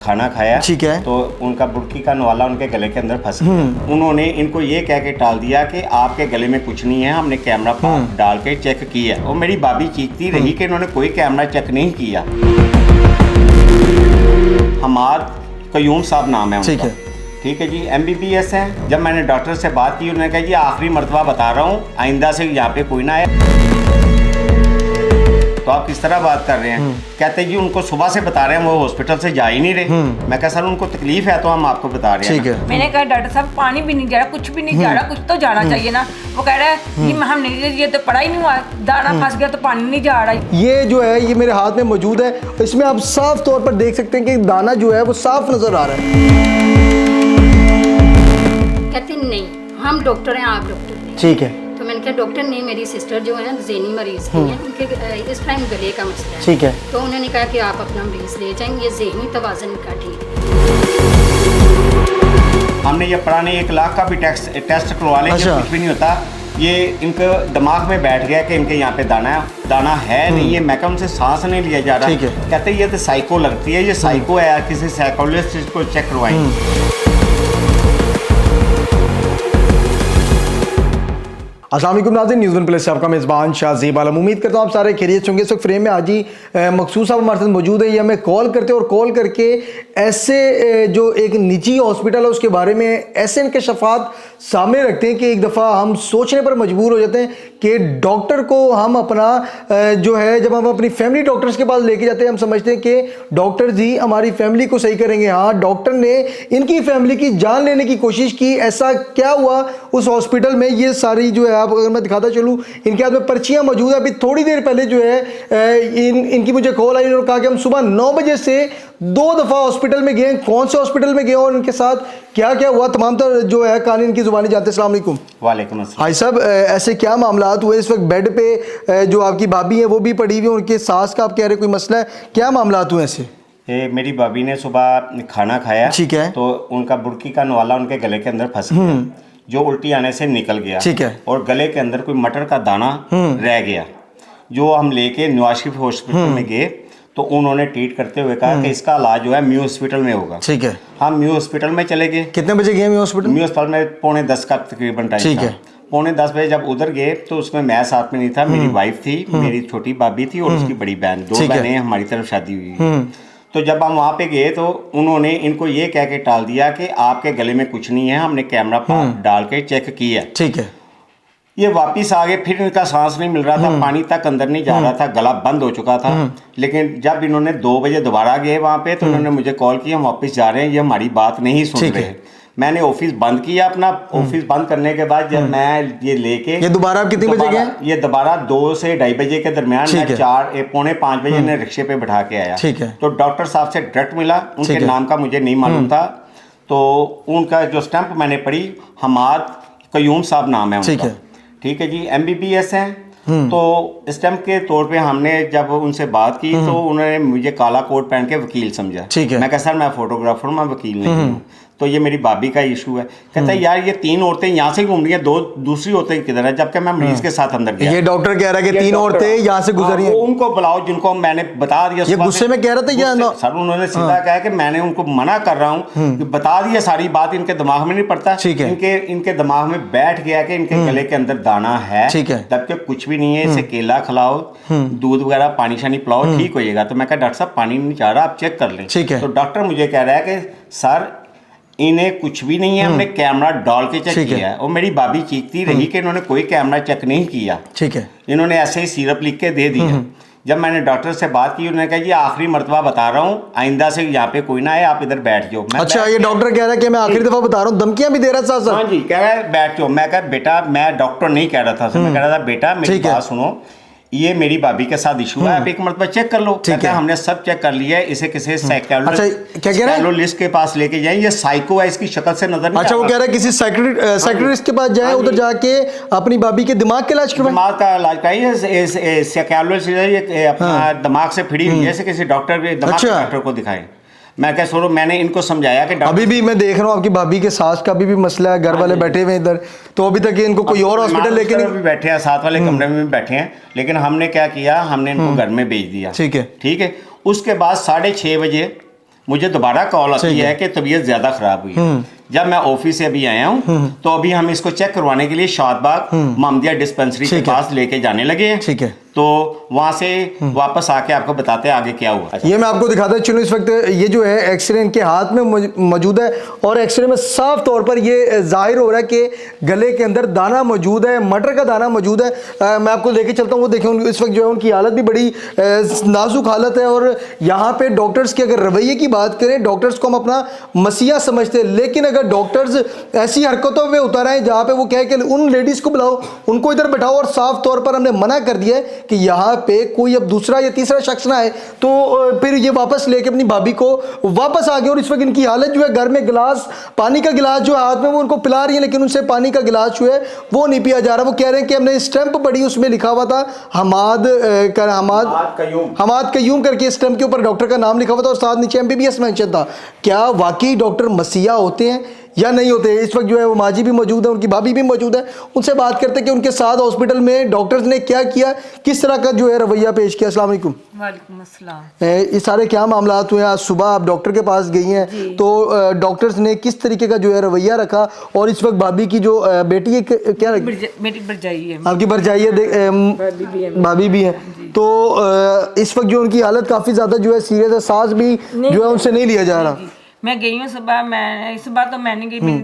खाना खाया, ठीक है। तो उनका बुर्की का नवाला उनके गले के अंदर फंस गया। उन्होंने इनको ये कह के टाल दिया कि आपके गले में कुछ नहीं है, हमने कैमरा डाल के चेक किया। और मेरी भाभी चीखती रही कि इन्होंने कोई कैमरा चेक नहीं किया। हमाद कयूम साहब नाम है उनका, ठीक है जी, MBBS है। जब मैंने डॉक्टर से बात की, उन्होंने कहा जी आखिरी मरतबा बता रहा हूँ, आइंदा से यहाँ पे कोई ना आए। तो आप किस तरह बात कर रहे हैं? कहते जी उनको सुबह से बता रहे हैं, वो हॉस्पिटल से जा ही नहीं रहे। मैं कहा सर उनको तकलीफ है तो हम आपको बता रहे हैं। ठीक है। मैंने कहा डॉक्टर साहब पानी भी नहीं जा रहा, कुछ भी नहीं जा रहा, कुछ तो जाना चाहिए ना। वो कह रहा है कि हम नहीं, ये तो पड़ा ही नहीं हुआ, दाना फंस गया तो पानी नहीं जा रहा। ये जो है ये मेरे हाथ में मौजूद है, इसमें आप साफ तौर पर देख सकते हैं कि दाना जो है वो साफ नजर आ रहा है। कहते नहीं हम डॉक्टर हैं, आप डॉक्टर नहीं। ठीक है। तो मैंने कहा डॉक्टर नहीं, मेरी सिस्टर जो है ज़हनी मरीज की है, उनके इस टाइम गले का मसला है। ठीक है। तो उन्होंने कहा कि आप अपना मरीज ले जाएंगे, ये ज़हनी तवाज़ुन का ठीक है। हमने ये पुराने 1 लाख का भी टेस्ट करवा लें, अच्छा। कुछ भी नहीं होता। ये इनके दिमाग में बैठ गया कि इनके यहाँ पे दाना है नहीं है। मैं कहा उनसे सांस नहीं लिया जा रहा। ठीक है। कहते ये तो साइको लगती है, ये साइको है, किसी साइकोलॉजिस्ट को चेक करवाएंगे। अस्सलाम वालेकुम नाज़रीन, न्यूज़ 1 प्लस से आपका मेज़बान शाहज़ेब आलम। उम्मीद करता हूँ आप सारे खैरियत होंगे। इस वक्त फ्रेम में आज ही मखसूस साहब हमारे साथ मौजूद है। ये हमें कॉल करते और कॉल करके ऐसे जो एक निजी हॉस्पिटल है उसके बारे में ऐसे इंकशाफात सामने रखते हैं कि एक दफ़ा हम सोचने पर मजबूर हो जाते हैं कि डॉक्टर को हम अपना जो है, जब हम अपनी फैमिली डॉक्टर्स के पास लेके जाते हैं, हम समझते हैं कि डॉक्टर जी हमारी फैमिली को सही करेंगे। हाँ, डॉक्टर ने इनकी फैमिली की जान लेने की कोशिश की। ऐसा क्या हुआ उस हॉस्पिटल में, ये सारी जो है आप अगर मैं दिखाता चलूँ, इनके हाथ में पर्चियाँ मौजूद है। अभी थोड़ी देर पहले जो है इनकी मुझे कॉल आई, उन्होंने कहा कि हम सुबह 9 बजे से 2 दफ़ा हॉस्पिटल में गए। कौन से हॉस्पिटल में गए और इनके साथ क्या क्या हुआ, तमाम तर जो है कहानी इनकी ज़ुबानी जानते हैं। अस्सलाम वालेकुम। वालेकुम अस्सलाम। भाई साहब, ऐसे क्या मामलात हुए? इस वक्त बेड पे जो आपकी भाभी है वो भी पड़ी हुई है, उनके सास का आप कह रहे कोई मसला है, क्या मामलात हुए ऐसे? मेरी भाभी ने सुबह खाना खाया, ठीक है। तो उनका बुर्की का नवाला उनके गले के अंदर फंस गया, जो उल्टी आने से निकल गया। ठीक है। और गले के अंदर कोई मटर का दाना रह गया, जो हम लेके नवाज शरीफ हॉस्पिटल में गए। तो उन्होंने ट्रीट करते हुए कहा कि इसका इलाज जो है म्यू हॉस्पिटल में होगा। ठीक है। हम म्यू हॉस्पिटल में चले गए। कितने बजे गए म्यू हॉस्पिटल? म्यू हॉस्पिटल में 9:45 का तकरीबन टाइम ठीक था। है। 9:45 बजे जब उधर गए तो उसमें मैं साथ में नहीं था, मेरी वाइफ थी, मेरी छोटी भाभी थी और उसकी बड़ी बहन, 2 बहनें हमारी तरफ शादी हुई। तो जब हम वहाँ पे गए तो उन्होंने इनको ये कह के टाल दिया कि आपके गले में कुछ नहीं है, हमने कैमरा डाल के चेक किया। ठीक है। ये वापस आ गए, फिर इनका सांस नहीं मिल रहा था, पानी तक अंदर नहीं जा रहा था, गला बंद हो चुका था। लेकिन जब इन्होंने 2 बजे दोबारा गए वहाँ पे, तो उन्होंने मुझे कॉल किया, हम वापस जा रहे हैं, ये हमारी बात नहीं सुन रहे। मैंने ऑफिस बंद किया अपना। ऑफिस बंद करने के बाद जब मैं ये लेके, ये दोबारा कितने बजे गए? ये दोबारा 2 से 2:30 बजे के दरमियान मैं 4-4:45 बजे ने रिक्शे पे बैठा के आया। ठीक है। तो डॉक्टर साहब से डायरेक्ट मिला, उनके नाम का मुझे नहीं मालूम था। तो उनका जो स्टैंप मैंने पढ़ी, हमाद कयूम साहब नाम है उनका, ठीक है जी, MBBS है। तो स्टैंप के तौर पे हमने जब उनसे बात की तो उन्होंने मुझे काला कोट पहन के वकील समझा। ठीक है। मैं कहा सर मैं फोटोग्राफर हूँ, मैं वकील नहीं हूँ। तो ये मेरी भाभी का इशू है। कहता है यार ये 3 औरतें यहाँ से घूम रही हैं, 2 दूसरी औरतें किधर है, जबकि मैं मरीज के साथ अंदर गया। ये डॉक्टर कह रहा है कि 3 औरतें यहाँ से गुजरी हैं। उनको बुलाओ जिनको मैंने बता दिया। ये गुस्से में कह रहे थे या ना? सर उन्होंने सीधा कहा कि मैंने उनको मना कर रहा हूँ कि बता दिया, सारी बात इनके दिमाग में नहीं पड़ता। ठीक है। इनके दिमाग में बैठ गया कि इनके गले के अंदर दाना है। ठीक है। तब के कुछ भी नहीं है, इसे केला खिलाओ, दूध वगैरह पानी शानी पिलाओ, ठीक हो जाएगा। तो मैं कहा डॉक्टर साहब पानी नहीं चाह रहा, आप चेक कर लें। ठीक है। तो डॉक्टर मुझे कह रहा है कि सर इन्हें कुछ भी नहीं है, हमने कैमरा डाल के चेक किया है। और मेरी भाभी चीखती रही कि इन्होंने कोई कैमरा चेक नहीं किया। ठीक है। इन्होंने ऐसे ही सिरप लिख के दे दिया। जब मैंने डॉक्टर से बात की, उन्होंने कहा जी आखिरी मरतबा बता रहा हूँ, आइंदा से यहाँ पे कोई ना आए, आप इधर बैठ जाओ। अच्छा, ये डॉक्टर कह रहा है कि मैं आखिरी दफा बता रहा हूँ, धमकियां भी दे रहा था। हाँ जी, कह रहा है बैठ जाओ। मैं कहा बेटा, मैं डॉक्टर नहीं कह रहा था, मैं कह रहा था बेटा मेरी बात सुनो, ये मेरी भाभी के साथ इशू है, आप एक मरतबा चेक कर लो। कहते हैं हमने सब चेक कर लिया है, इसे किसी साइकोलॉजिस्ट के पास लेके जाएं, ये साइको है, इसकी शक्ल से नजर नहीं। अच्छा, वो कह रहा है किसी साइकियाट्रिस्ट के पास जाएं, उधर जाके अपनी भाभी के दिमाग के इलाज करवाएं। दिमाग का इलाज कराइए, साइकोलॉजिस्ट अपना दिमाग से फिरी हुई है, किसी डॉक्टर को दिखाएं। मैं क्या सोचो, मैंने इनको समझाया कि अभी भी मैं देख रहा हूँ आपकी भाभी के सास का भी मसला है, घर वाले बैठे हुए इधर, तो अभी तक इनको कोई और हॉस्पिटल लेके नहीं भी बैठे हैं, साथ वाले कमरे में भी बैठे हैं। लेकिन हमने क्या किया, हमने इनको घर में भेज दिया। ठीक है। ठीक है। उसके बाद 6:30 बजे मुझे दोबारा कॉल आती है कि तबीयत ज़्यादा ख़राब हुई है। जब मैं ऑफिस से अभी आया हूँ तो अभी हम इसको चेक करवाने के लिए शादबाग मोहम्मदिया डिस्पेंसरी के पास लेके जाने लगे हैं। ठीक है, तो वहाँ से वापस आके आपको बताते हैं आगे क्या हुआ। ये मैं आपको दिखाता हूँ। चलो इस वक्त ये जो है एक्सरे इनके हाथ में मौजूद है और एक्सरे में साफ तौर पर ये जाहिर हो रहा है कि गले के अंदर दाना मौजूद है, मटर का दाना मौजूद है। मैं आपको लेके चलता हूँ, वो देखें इस वक्त जो है उनकी हालत भी बड़ी नाजुक हालत है। और यहाँ पे डॉक्टर्स के अगर रवैये की बात करें, डॉक्टर्स को हम अपना मसीहा समझते हैं, लेकिन अगर डॉक्टर्स ऐसी हरकतों में उतर आए जहाँ पे वो कहे कि उन लेडीज़ को बुलाओ, उनको इधर बैठाओ, और साफ तौर पर हमने मना कर दिया है कि यहाँ पे कोई अब दूसरा या तीसरा शख्स ना आए, तो फिर ये वापस लेके अपनी भाभी को वापस आ गए। और इस वक्त इनकी हालत जो है, घर में गिलास, पानी का गिलास जो हाथ में वो उनको पिला रही है, लेकिन उनसे पानी का गिलास जो है वो नहीं पिया जा रहा। वो कह रहे हैं कि हमने स्टैंप पढ़ी, उसमें लिखा हुआ था हमाद कयूम करके स्टैंप के ऊपर डॉक्टर का नाम लिखा हुआ था और साथ नीचे MBBS मेंशन था। क्या वाकई डॉक्टर मसीहा होते हैं या नहीं होते? इस वक्त जो है वो माजी भी मौजूद है, उनकी भाभी भी मौजूद है। उनसे बात करते हैं कि उनके साथ हॉस्पिटल में डॉक्टर्स ने क्या किया, किस तरह का जो है रवैया पेश किया। अस्सलाम वालेकुम। वालेकुम अस्सलाम। ये सारे क्या मामलात हुए? आज सुबह आप डॉक्टर के पास गई हैं, तो डॉक्टर्स ने किस तरीके का जो है रवैया रखा? और इस वक्त भाभी की जो बेटी है, क्या बेटी भरजाई है, आपकी भरजाई है, भाभी भी है, तो इस वक्त जो उनकी हालत काफ़ी ज़्यादा जो है सीरियस है, सांस भी जो है उनसे नहीं लिया जा रहा। मैं गई हूँ सुबह, मैं इस बार तो मैं नहीं गई, मेरी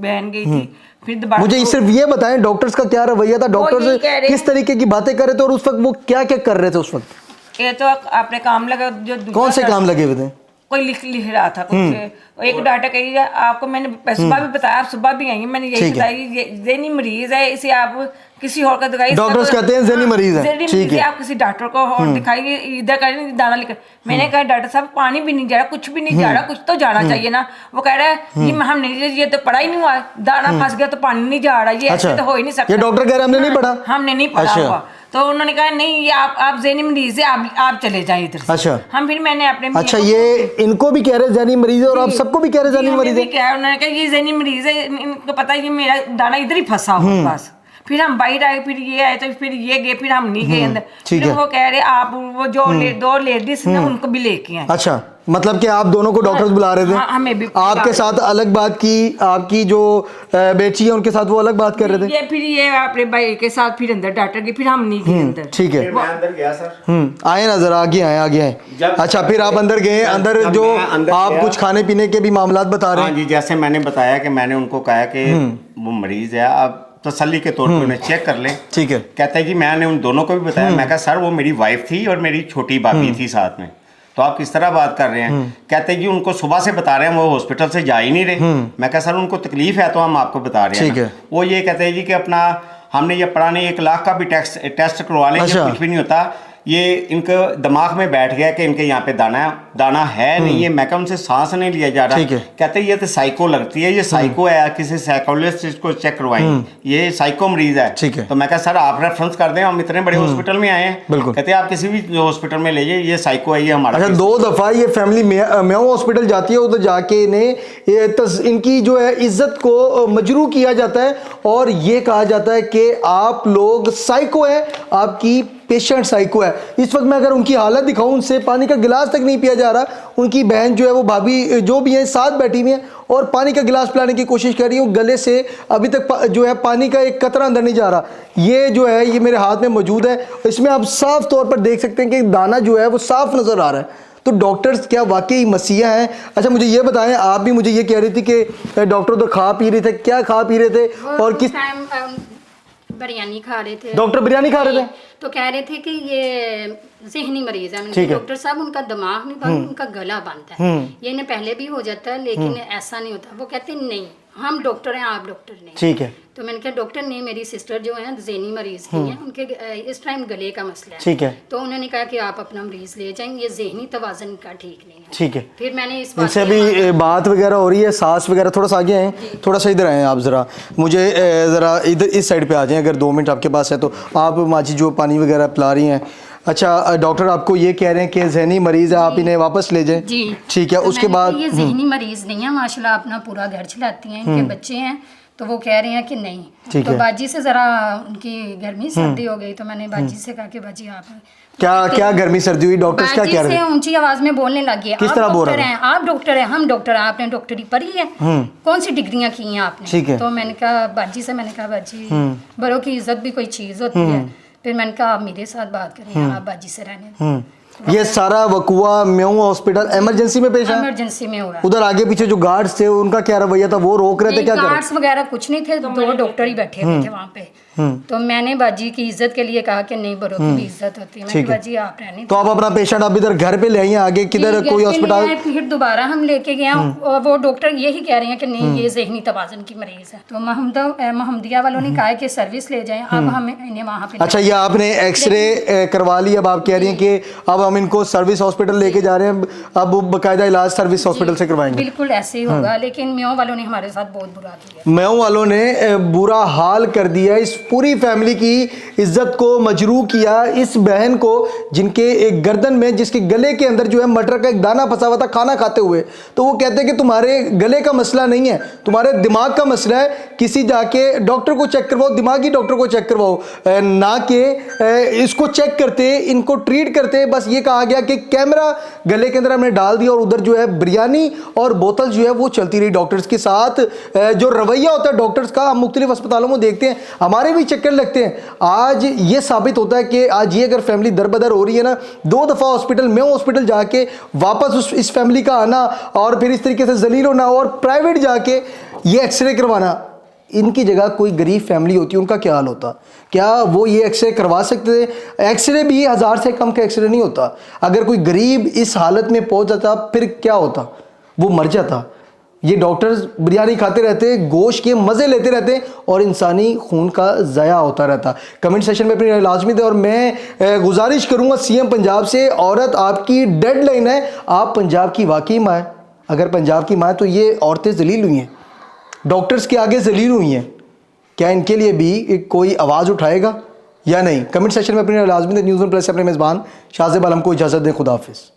बहन गई थी। फिर दोबारा मुझे सिर्फ ये बताएं डॉक्टर्स का क्या रवैया था, डॉक्टर्स किस तरीके की बातें कर रहे थे और उस वक्त वो क्या क्या कर रहे थे उस वक्त? ये तो आपने काम लगा जो कौन से काम लगे हुए थे? कोई लिख रहा था कुछ, एक डाटा कही आपको मैंने सुबह भी बताया, आप सुबह भी आई, मैंने यही बताया ये ज़हनी मरीज है, इसे आप किसी और का दिखाइए। डॉक्टर्स कहते हैं ज़हनी मरीज है, ठीक है, आप किसी डॉक्टर को और दिखाइए, इधर करें दाना लिख। मैंने कहा डॉक्टर साहब पानी भी नहीं जा रहा, कुछ भी नहीं जा रहा, कुछ तो जाना चाहिए ना। वो कह रहा है ये हम नहीं, ये तो पढ़ा ही नहीं हुआ, दाना फंस गया तो पानी नहीं जा रहा, ये ऐसे तो हो ही नहीं सकता। ये डॉक्टर कह रहे हमने नहीं पढ़ा, हमने नहीं पढ़ा हुआ। तो उन्होंने कहा नहीं ये आप ज़हनी मरीज है, आप चले जाइए इधर से। अच्छा, हम फिर मैंने अपने अच्छा ये इनको भी कह रहे ज़हनी मरीज है और आप सबको भी कह रहे ज़हनी मरीज है? उन्होंने कहा ये ज़हनी मरीज है, इनको पता है ये मेरा दाना इधर ही फंसा हुआ बस। फिर हम बाहर आए, फिर ये आए, तो फिर ये गए, फिर हम नहीं गए अंदर। फिर वो कह रहे आप वो जो दो लेडीज ना उनको भी लेके आए। अच्छा, मतलब कि आप दोनों को डॉक्टर्स बुला रहे थे? हाँ, हमें भी आपके साथ अलग बात की, आपकी जो बेटी है उनके साथ वो अलग बात कर रहे थे? ये फिर ये अपने भाई के साथ फिर अंदर डॉक्टर गए, फिर हम नहीं गए अंदर। ठीक है, मैं अंदर गया सर। आए ना जरा, आगे आए। अच्छा, फिर आप अंदर गए, अंदर जो आप कुछ खाने पीने के भी मामलात बता रहे हैं? हाँ जी, जैसे मैंने बताया कि मैंने उनको कहा कि वो मरीज है, आप तसल्ली के तौर पे उन्हें चेक कर लें। ठीक है, कहता है जी मैंने उन दोनों को भी बताया। मैं कहा सर वो मेरी वाइफ थी और मेरी छोटी भाभी थी साथ में, तो आप किस तरह बात कर रहे हैं? कहते हैं जी उनको सुबह से बता रहे हैं, वो हॉस्पिटल से जा ही नहीं रहे। मैं कहा सर उनको तकलीफ है तो हम आपको बता रहे हैं। वो ये कहते हैं जी कि अपना हमने ये पढ़ा नहीं, 1 लाख का भी टेस्ट करवा लें, कुछ भी नहीं होता, ये इनके दिमाग में बैठ गया कि इनके यहाँ पे दाना है नहीं है। मैं कहा उनसे सांस नहीं लिया जा रहा। कहते ये तो साइको लगती है, ये साइको है, किसी साइकोलॉजिस्ट को चेक करवाएं, ये साइको मरीज है। तो मैं कहा सर आप रेफरेंस कर दें, हम इतने बड़े हॉस्पिटल में आए हैं। कहते आप किसी भी हॉस्पिटल में ले जाइए, ये साइको है, ये हमारा। अच्छा, 2 दफ़ा ये फैमिली म्याऊं हॉस्पिटल जाती है, उधर जाके इनकी जो है इज्जत को मजरू किया जाता है और ये कहा जाता है कि आप लोग साइको है, आपकी पेशेंट साइको है। इस वक्त मैं अगर उनकी हालत दिखाऊं, उनसे पानी का गिलास तक नहीं पिया जा रहा। उनकी बहन जो है, वो भाभी जो भी है साथ बैठी हुई है और पानी का गिलास पिलाने की कोशिश कर रही हूँ, गले से अभी तक जो है पानी का एक कतरा अंदर नहीं जा रहा। ये जो है ये मेरे हाथ में मौजूद है, इसमें आप साफ तौर पर देख सकते हैं कि दाना जो है वो साफ नजर आ रहा है। तो डॉक्टर्स क्या वाकई मसीहा हैं? अच्छा मुझे ये बताएं, आप भी मुझे ये कह रही थी कि डॉक्टर तो खा पी रहे थे, क्या खा पी रहे थे और किस बिरयानी खा रहे थे? डॉक्टर बिरयानी खा रहे थे तो कह रहे थे कि ये ज़हनी मरीज है। डॉक्टर साहब उनका दिमाग नहीं बंद, उनका गला बंद है। ये इन्हें पहले भी हो जाता है लेकिन ऐसा नहीं होता। वो कहते नहीं हम डॉक्टर हैं, आप डॉक्टर नहीं। ठीक है, तो मैंने कहा डॉक्टर नहीं, मेरी सिस्टर जो है ज़हनी मरीज नहीं है, उनके इस टाइम गले का मसला है। ठीक है, तो उन्होंने कहा कि आप अपना मरीज ले जाएंगे, ये ज़हनी तवाज़ुन का ठीक नहीं है। ठीक है, फिर मैंने इस इनसे अभी बात वगैरह हो रही है, सांस वगैरह, थोड़ा सा आगे आए, थोड़ा सा इधर आए आप ज़रा, मुझे ज़रा इधर इस साइड पे आ जाएं अगर 2 मिनट आपके पास है तो। आप माजी जो पानी वगैरह पिला रही हैं, अच्छा डॉक्टर आपको ये कह रहे हैं कि ज़हनी मरीज़ है, आप इन्हें वापस ले जाएं? जी ठीक है। तो उसके बाद ये ज़हनी मरीज़ नहीं है, माशाल्लाह अपना पूरा घर चलाती हैं, इनके बच्चे हैं, तो वो कह रहे हैं कि नहीं। तो बाजी से ज़रा उनकी गर्मी सर्दी हो गई, तो मैंने बाजी से कहा कि बाजी आप क्या गर्मी सर्दी हुई, डॉक्टर्स क्या कह रहे से हैं? ऊंची आवाज में बोलने लगी, किस आप तरह बोल डॉक्टर रहे हैं, आप डॉक्टर हैं, हम डॉक्टर हैं, आपने डॉक्टरी पढ़ी है, कौन सी डिग्रियां की हैं आपने? ठीक है। तो मैंने कहा बाजी से, मैंने कहा बाजी बड़ों की इज्जत भी कोई चीज होती है। फिर मैंने कहा आप मेरे साथ बात करें, आप बाजी से रहने दें। ये सारा वकुआ म्यों हॉस्पिटल इमरजेंसी में पेश है? इमरजेंसी में हुआ। उधर आगे पीछे जो गार्ड्स थे उनका क्या रवैया था, वो रोक रहे थे, क्या कर रहे गार्ड्स वगैरह कुछ नहीं थे, दो डॉक्टर ही बैठे हुए थे वहाँ पे। तो मैंने बाजी की इज्जत के लिए कहा कि नहीं, बड़ों की भी इज्जत होती है। मैंने बाजी आप रहने तो आप अपना पेशेंट आप इधर घर पे ले आइए, आगे किधर कोई हॉस्पिटल? फिर दोबारा हम लेके गए और वो डॉक्टर यही कह रहे हैं कि नहीं, ये ज़हनी तवाज़ुन की मरीज है। तो मोहम्मदिया वालों ने कहा कि सर्विस ले जाएं, अब हम इन्हें वहाँ पे। अच्छा, ये आपने एक्सरे करवा ली, अब आप कह रही हैं कि अब हम इनको सर्विस हॉस्पिटल लेके जा रहे हैं, अब बकायदा इलाज सर्विस हॉस्पिटल से करवाएंगे? बिल्कुल ऐसे ही होगा, लेकिन म्यों वालों ने हमारे साथ बहुत बुरा किया। म्यों वालों ने बुरा हाल कर दिया, इस पूरी फैमिली की इज्जत को मजरू किया। इस बहन को जिनके एक गर्दन में, जिसके गले के अंदर जो है मटर का एक दाना फंसा हुआ था खाना खाते हुए, तो वो कहते हैं कि तुम्हारे गले का मसला नहीं है, तुम्हारे दिमाग का मसला है, किसी जाके डॉक्टर को चेक करवाओ, दिमागी डॉक्टर को चेक करवाओ, ना कि इसको चेक करते, इनको ट्रीट करते। बस ये कहा गया कि कैमरा गले के अंदर हमने डाल दिया और उधर जो है बिरयानी और बोतल जो है वो चलती रही डॉक्टर्स के साथ। जो रवैया होता है डॉक्टर्स का, हम मुख्तलिफ अस्पतालों में देखते हैं, हमारे भी चक्कर लगते हैं। आज ये साबित होता है कि आज ये अगर फैमिली दरबदर हो रही है ना, 2 दफ़ा हॉस्पिटल में हॉस्पिटल जाके वापस इस फैमिली का आना और फिर इस तरीके से जलील होना और प्राइवेट जाके ये एक्सरे करवाना, इनकी जगह कोई गरीब फैमिली होती उनका क्या हाल होता? क्या वो ये एक्सरे करवा सकते थे? एक्सरे भी 1000 से कम का एक्सरे नहीं होता। अगर कोई गरीब इस हालत में पहुंच जाता फिर क्या होता? वो मर जाता। ये डॉक्टर्स बिरयानी खाते रहते, गोश्त के मज़े लेते रहते और इंसानी खून का ज़या होता रहता। कमेंट सेशन में अपनी राय लाजमी दें और मैं गुजारिश करूँगा सीएम पंजाब से, औरत आपकी डेडलाइन है, आप पंजाब की वाकई माँ है। अगर पंजाब की माँ है तो ये औरतें जलील हुई हैं, डॉक्टर्स के आगे जलील हुई हैं, क्या इनके लिए भी कोई आवाज़ उठाएगा या नहीं? कमेंट सेशन में अपनी राय लाजमी दें। न्यूज़ वन प्लस से अपने मेज़बान शाहज़ेब आलम को इजाज़त दें। खुदा हाफिज़।